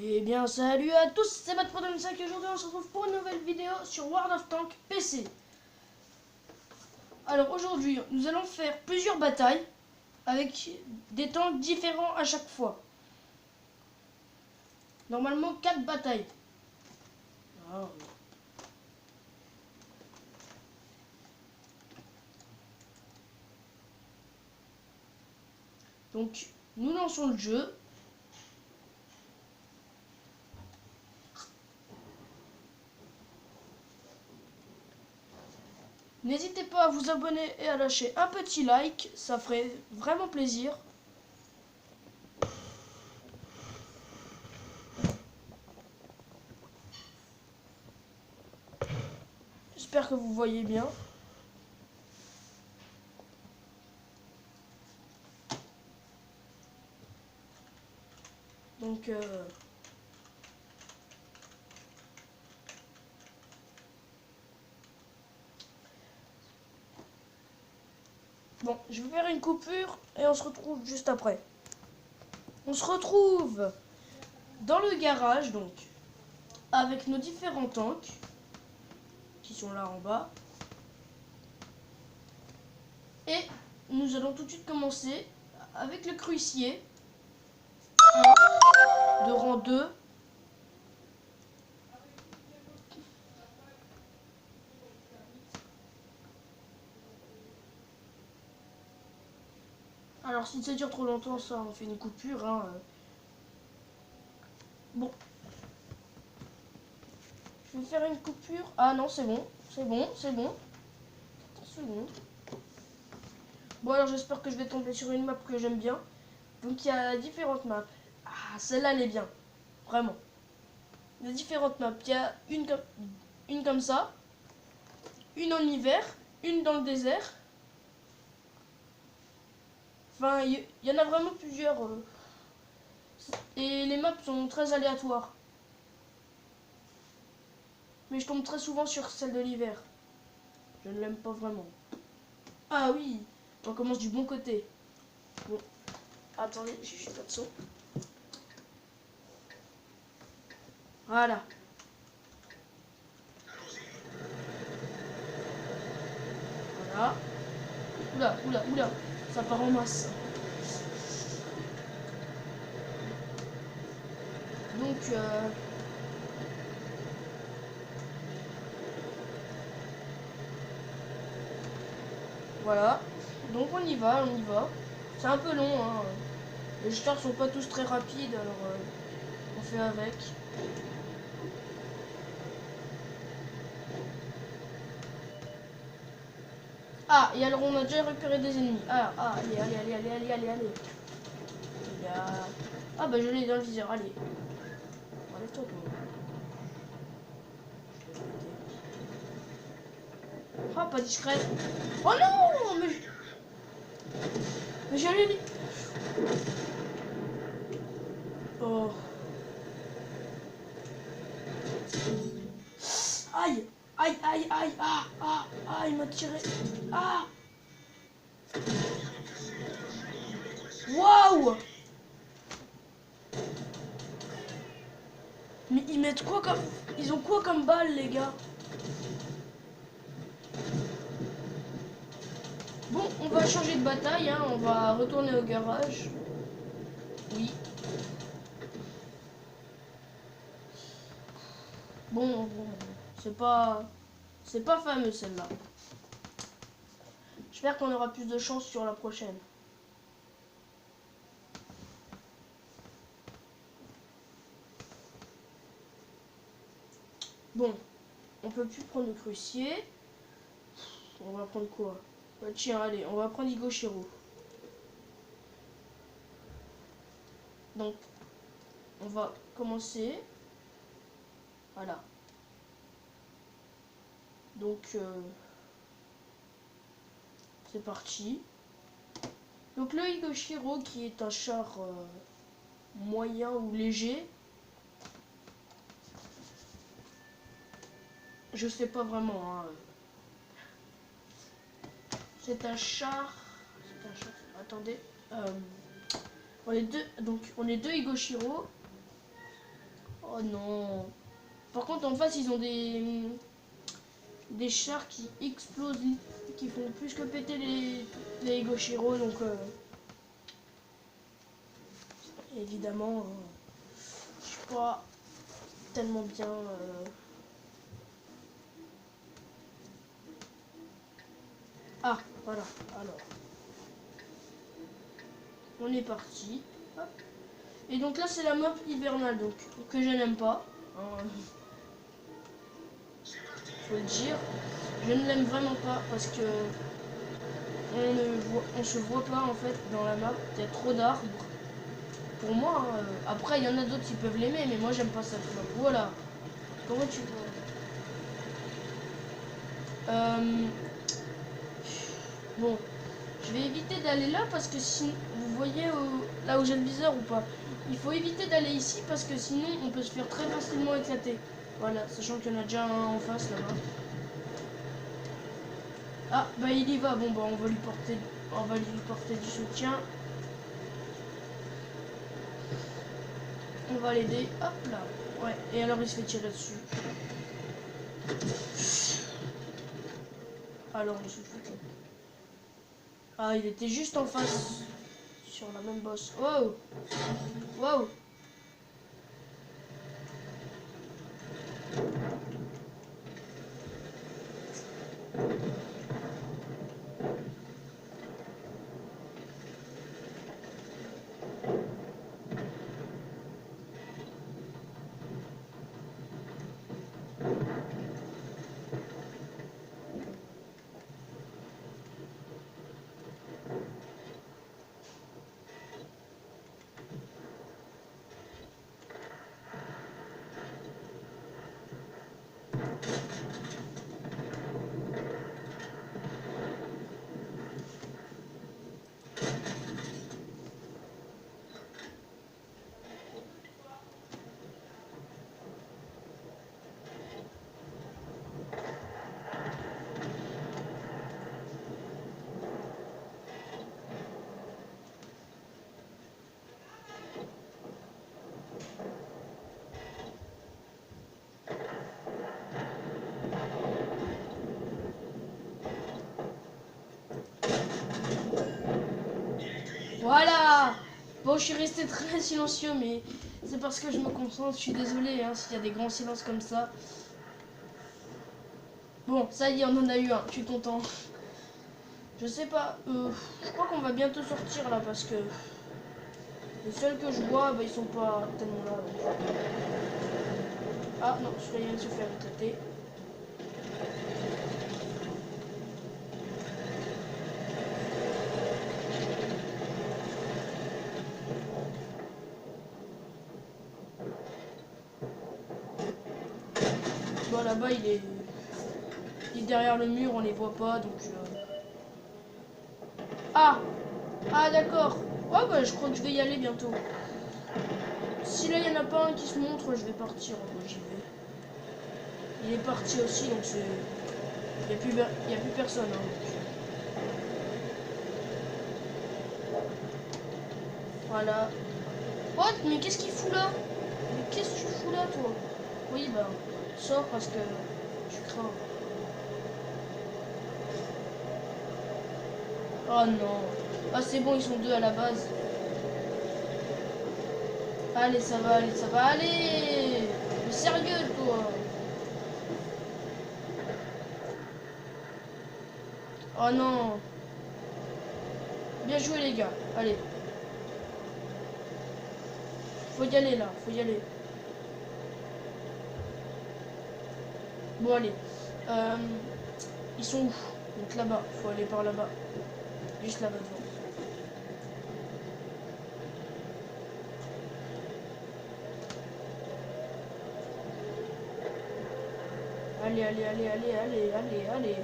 Eh bien salut à tous, c'est MattPro2005 et aujourd'hui on se retrouve pour une nouvelle vidéo sur World of Tanks PC. Alors aujourd'hui nous allons faire plusieurs batailles avec des tanks différents à chaque fois. Normalement 4 batailles. Oh. Donc nous lançons le jeu. N'hésitez pas à vous abonner et à lâcher un petit like, ça ferait vraiment plaisir. J'espère que vous voyez bien. Donc bon, je vais faire une coupure et on se retrouve juste après. On se retrouve dans le garage, donc, avec nos différents tanks, qui sont là en bas. Et nous allons tout de suite commencer avec le crucier. 1 de rang 2. Alors si ça dure trop longtemps, ça on fait une coupure. Hein. Bon. Je vais faire une coupure. Ah non, c'est bon. C'est bon, c'est bon. C'est bon. Bon alors j'espère que je vais tomber sur une map que j'aime bien. Donc il y a différentes maps. Ah, celle-là elle est bien. Vraiment. Il y a différentes maps. Il y a une comme ça. Une en hiver. Une dans le désert. Enfin, il y en a vraiment plusieurs. Et les maps sont très aléatoires. Mais je tombe très souvent sur celle de l'hiver. Je ne l'aime pas vraiment. Ah oui, on commence du bon côté. Bon, attendez, j'ai juste pas de son. Voilà. Voilà. Oula, oula, oula. Ça part en masse. Donc, voilà. Donc on y va, on y va. C'est un peu long, hein. Les jeteurs sont pas tous très rapides, alors on fait avec. Ah, et alors on a déjà repéré des ennemis. Ah, allez, allez, allez, allez, allez, allez, allez. Il y a... Ah bah je l'ai dans le viseur, allez. Enlève-toi toi. Ah, pas discret. Oh non, mais j'allais... Oh. Aïe, aïe, aïe, aïe, il m'a tiré. Ah. Waouh. Mais ils mettent quoi comme... Ils ont quoi comme balle, les gars? Bon, on va changer de bataille, hein. On va retourner au garage. Oui. Bon, c'est pas fameux celle-là. J'espère qu'on aura plus de chance sur la prochaine. Bon, on peut plus prendre le crucier. On va prendre quoi? Bah, tiens, allez, on va prendre Higashiro. Donc, on va commencer. Voilà. Donc, c'est parti. Donc, le Higashiro qui est un char moyen ou léger. Je sais pas vraiment. Hein. C'est un char. Attendez. On est deux. Donc on est deux Higashiro. Oh non. Par contre, en face, ils ont des chars qui explosent, qui font plus que péter les Goshiro, donc évidemment, je suis pas tellement bien. Ah, voilà, alors, on est parti. Hop. Et donc là, c'est la map hivernale, donc, que je n'aime pas. Hein, faut le dire. Je ne l'aime vraiment pas parce que on se voit pas en fait dans la map. Il y a trop d'arbres. Pour moi, hein, après il y en a d'autres qui peuvent l'aimer, mais moi j'aime pas cette map. Voilà. Comment tu vois bon, je vais éviter d'aller là parce que si vous voyez là où j'ai le viseur ou pas, il faut éviter d'aller ici parce que sinon on peut se faire très facilement éclater. Voilà, sachant qu'il y en a déjà un en face là-bas. Ah bah il y va. Bon bah on va lui porter du soutien. On va l'aider. Hop là. Ouais. Et alors il se fait tirer dessus. Alors on se fout. Ah, il était juste en face. Sur la même bosse. Wow. Wow. Voilà. Bon, je suis resté très silencieux, mais c'est parce que je me concentre. Je suis désolée hein, s'il y a des grands silences comme ça. Bon, ça y est, on en a eu un. Je suis content. Je sais pas. Je crois qu'on va bientôt sortir là parce que les seuls que je vois, bah, ils sont pas tellement là. Donc. Ah non, celui-là vient de se faire éclater. Bon, là-bas, il est derrière le mur, on les voit pas, donc... Ah. Ah, d'accord. Oh, bah, je crois que je vais y aller bientôt. Si là, il n'y en a pas un qui se montre, je vais partir. Moi, j'y vais. Il est parti aussi, donc c'est... Il n'y a plus personne. Hein, voilà. What? Mais qu'est-ce qu'il fout là? Mais qu'est-ce que tu fous là, toi? Oui, bah, sors parce que je crains. Oh non. Ah, c'est bon, ils sont deux à la base. Allez, ça va, allez, ça va, allez! Mais sérieux, toi! Oh non! Bien joué, les gars. Allez. Faut y aller, là. Faut y aller. Bon, allez. Ils sont où? Donc là-bas. Faut aller par là-bas. Juste là-bas devant. Allez, allez, allez, allez, allez, allez, allez.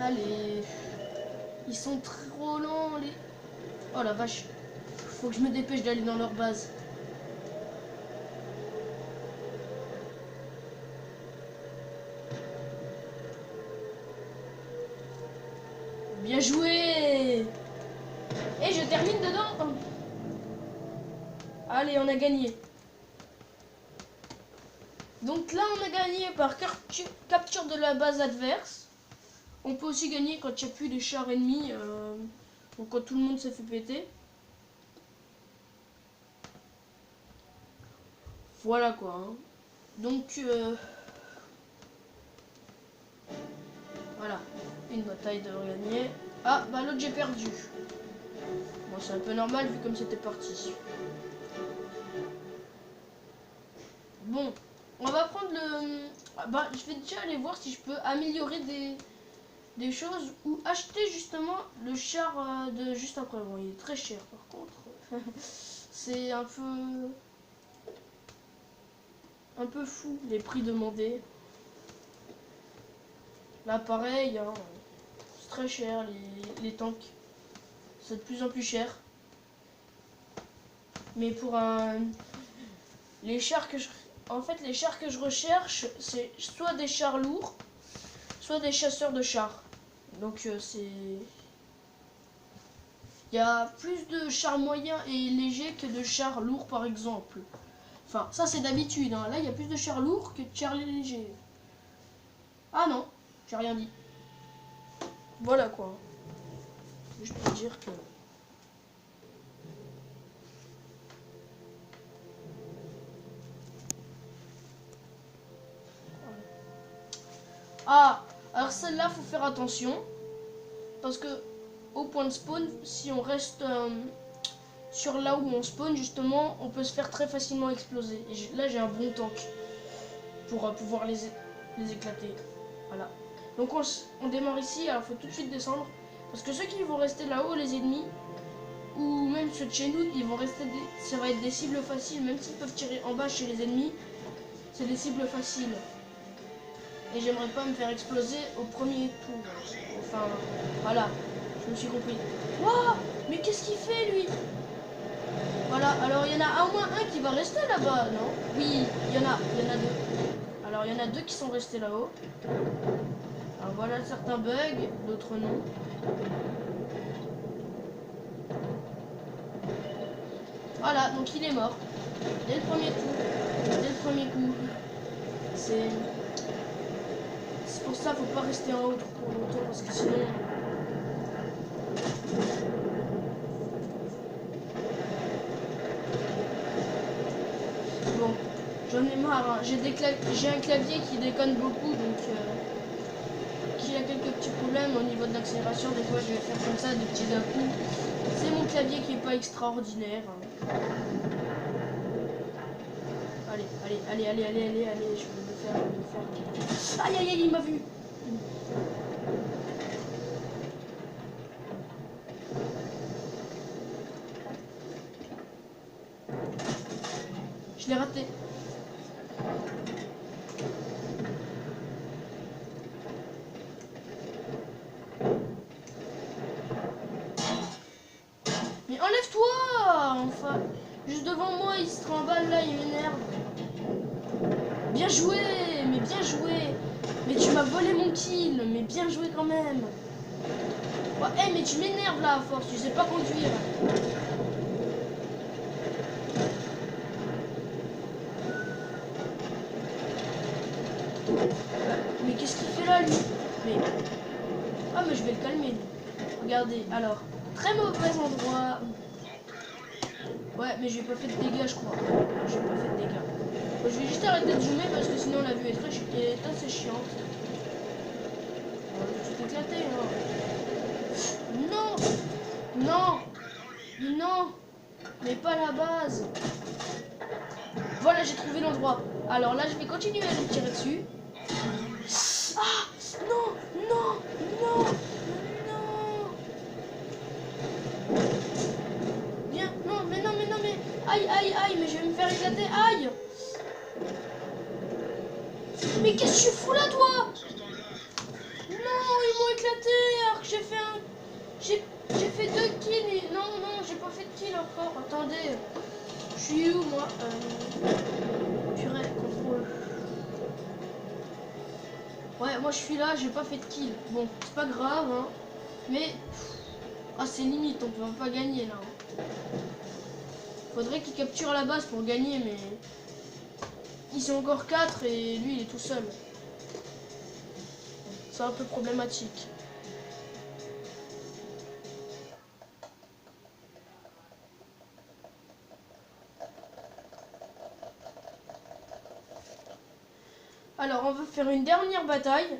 Allez. Ils sont trop lents, les... Oh la vache. Faut que je me dépêche d'aller dans leur base. Bien joué. Et je termine dedans. Allez, on a gagné. Donc là, on a gagné par capture de la base adverse. On peut aussi gagner quand il n'y a plus des chars ennemis. Donc quand tout le monde s'est fait péter. Voilà quoi. Hein. Donc voilà. Une bataille de regagner. Ah, bah l'autre j'ai perdu. Bon, c'est un peu normal vu comme c'était parti. Bon, on va prendre le... Bah, je vais déjà aller voir si je peux améliorer des choses ou acheter justement le char de juste après. Bon, il est très cher par contre. C'est un peu fou les prix demandés. Là pareil, hein, c'est très cher les tanks. C'est de plus en plus cher. Mais pour les chars que les chars que je recherche, c'est soit des chars lourds, soit des chasseurs de chars. Donc c'est... Il y a plus de chars moyens et légers que de chars lourds par exemple. Enfin, ça c'est d'habitude. Hein. Là, il y a plus de chars lourds que de chars légers. Ah non, j'ai rien dit. Voilà quoi. Juste pour dire que... Ah, alors celle-là, faut faire attention. Parce que au point de spawn, si on reste sur là où on spawn, justement, on peut se faire très facilement exploser. Et là, j'ai un bon tank pour pouvoir les éclater. Voilà. Donc on démarre ici, alors faut tout de suite descendre. Parce que ceux qui vont rester là-haut, les ennemis, ou même ceux de chez nous, ils vont rester ça va être des cibles faciles, même s'ils peuvent tirer en bas chez les ennemis, c'est des cibles faciles. Et j'aimerais pas me faire exploser au premier tour. Enfin, voilà, je me suis compris. Waouh, mais qu'est-ce qu'il fait lui? Voilà, alors il y en a au moins un qui va rester là-bas, non? Oui, il y en a deux. Alors il y en a deux qui sont restés là-haut. Alors voilà certains bugs, d'autres non. Voilà, donc il est mort. Dès le premier tour. Dès le premier coup. C'est pour ça faut pas rester en haut trop longtemps parce que sinon... Bon, j'en ai marre. Hein. J'ai un clavier qui déconne beaucoup donc... Qui a quelques petits problèmes au niveau de l'accélération. Des fois je vais faire comme ça, des petits à-coups. C'est mon clavier qui est pas extraordinaire. Hein. Allez, je vais le faire. Aïe, aïe, aïe, il m'a vu. Je l'ai raté. Mais enlève-toi. Enfin, juste devant moi, il se trimballe là, il m'énerve. Bien joué, mais bien joué. Mais tu m'as volé mon kill, mais bien joué quand même. Ouais, hey, mais tu m'énerves là à force, tu sais pas conduire. Mais qu'est-ce qu'il fait là lui? Mais... Ah mais je vais le calmer. Regardez, alors, très mauvais endroit. Ouais, mais j'ai pas fait de dégâts je crois. J'ai pas fait de dégâts. Bon, je vais juste arrêter de zoomer parce que sinon la vue est assez chiante. On va tout éclater hein. Non. Non. Non. Mais pas la base. Voilà, j'ai trouvé l'endroit. Alors là, je vais continuer à lui tirer dessus. Ah non, non, non, non. Viens, non, mais aïe, aïe, aïe, mais je vais me faire éclater, aïe. Mais qu'est-ce que tu fous là, toi? Non, ils m'ont éclaté, alors que j'ai fait j'ai fait 2 kills. Et... Non, j'ai pas fait de kill encore. Attendez, je suis où moi? Purée, contrôle. Ouais, moi je suis là, j'ai pas fait de kill. Bon, c'est pas grave, hein. Mais... Ah, c'est limite, on peut pas gagner là. Faudrait qu'il capture la base pour gagner, mais... Ils sont encore 4 et lui, il est tout seul. C'est un peu problématique. Alors, on va faire une dernière bataille.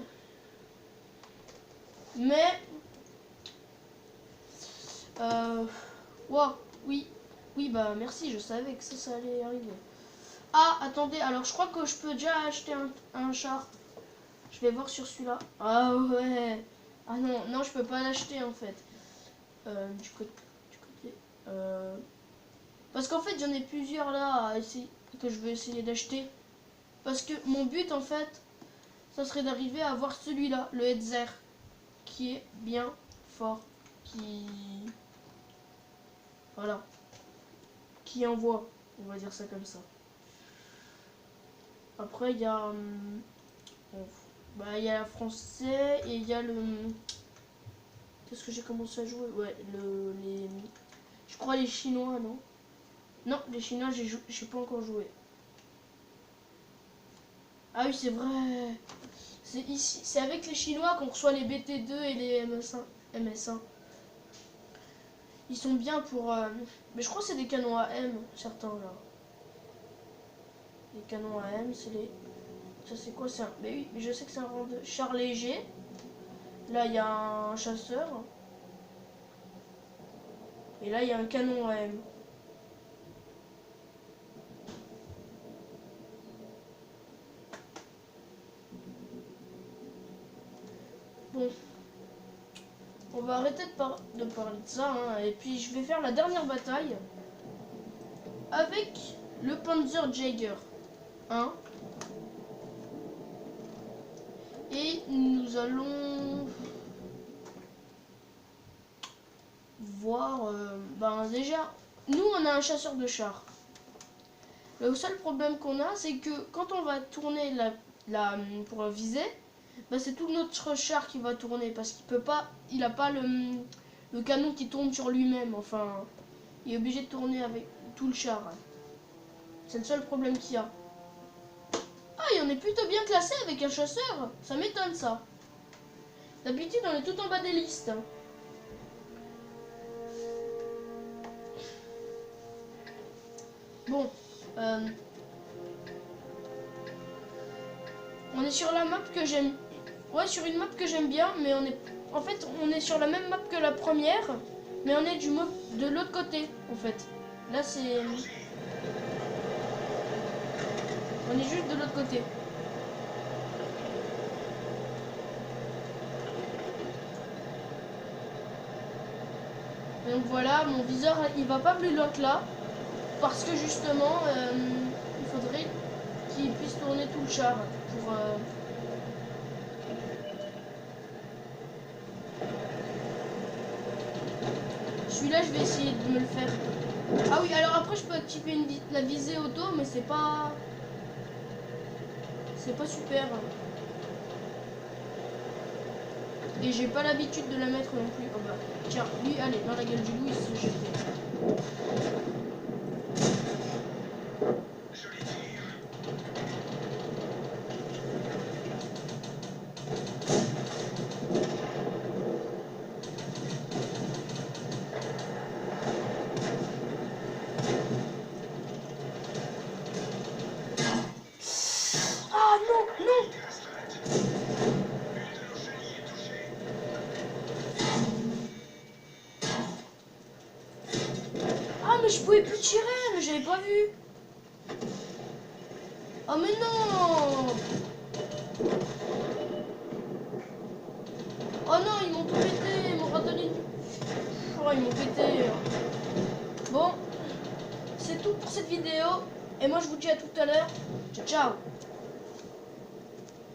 Mais... Wow, oui. Oui, bah merci, je savais que ça allait arriver. Ah, attendez, alors je crois que je peux déjà acheter un char. Je vais voir sur celui-là. Ah ouais. Ah non, non, je peux pas l'acheter en fait. Du côté. Parce qu'en fait, j'en ai plusieurs là à essayer, que je vais essayer d'acheter. Parce que mon but en fait, ça serait d'arriver à avoir celui-là, le Hetzer, qui est bien fort, qui... Voilà. Qui envoie, on va dire ça comme ça. Après, il y a... Bon, bah, il y a la français et il y a le... Qu'est-ce que j'ai commencé à jouer? Ouais, les... Je crois les chinois, non? Non, les chinois, j'ai pas encore joué. Ah oui, c'est vrai. C'est ici, c'est avec les chinois qu'on reçoit les BT2 et les MS1. Ils sont bien pour... Mais je crois que c'est des canons AM, certains là. Les canons AM, c'est les... Ça c'est quoi? C'est un... Mais oui, mais je sais que c'est un rang de char léger. Là, il y a un chasseur. Et là, il y a un canon AM. Bon. On va arrêter de parler de ça. Hein, et puis, je vais faire la dernière bataille. Avec le Panzerjäger 1. Et nous allons... voir... ben déjà, nous, on a un chasseur de chars. Le seul problème qu'on a, c'est que quand on va tourner pour viser, bah c'est tout notre char qui va tourner parce qu'il peut pas, il a pas le canon qui tourne sur lui-même. Enfin, il est obligé de tourner avec tout le char. C'est le seul problème qu'il y a. Ah, et on est plutôt bien classé avec un chasseur. Ça m'étonne ça. D'habitude, on est tout en bas des listes. Bon. On est sur la map que j'aime. Ouais, sur une map que j'aime bien, mais on est... En fait, on est sur la même map que la première, mais on est de l'autre côté, en fait. Là, c'est... On est juste de l'autre côté. Donc voilà, mon viseur, il va pas plus loin que là, parce que justement, il faudrait qu'il puisse tourner tout le char pour... Celui-là, je vais essayer de me le faire. Ah oui, alors après, je peux activer la visée auto, mais c'est pas... C'est pas super. Et j'ai pas l'habitude de la mettre non plus. Oh bah, tiens, lui, allez, dans la gueule du loup, il se jette. Ah non, non! Ah mais je pouvais plus tirer, mais j'avais pas vu. Oh mais non! Oh non, ils m'ont tout pété, ils m'ont ratonné. Oh, ils m'ont pété. Bon, c'est tout pour cette vidéo. Et moi je vous dis à tout à l'heure. Ciao, ciao!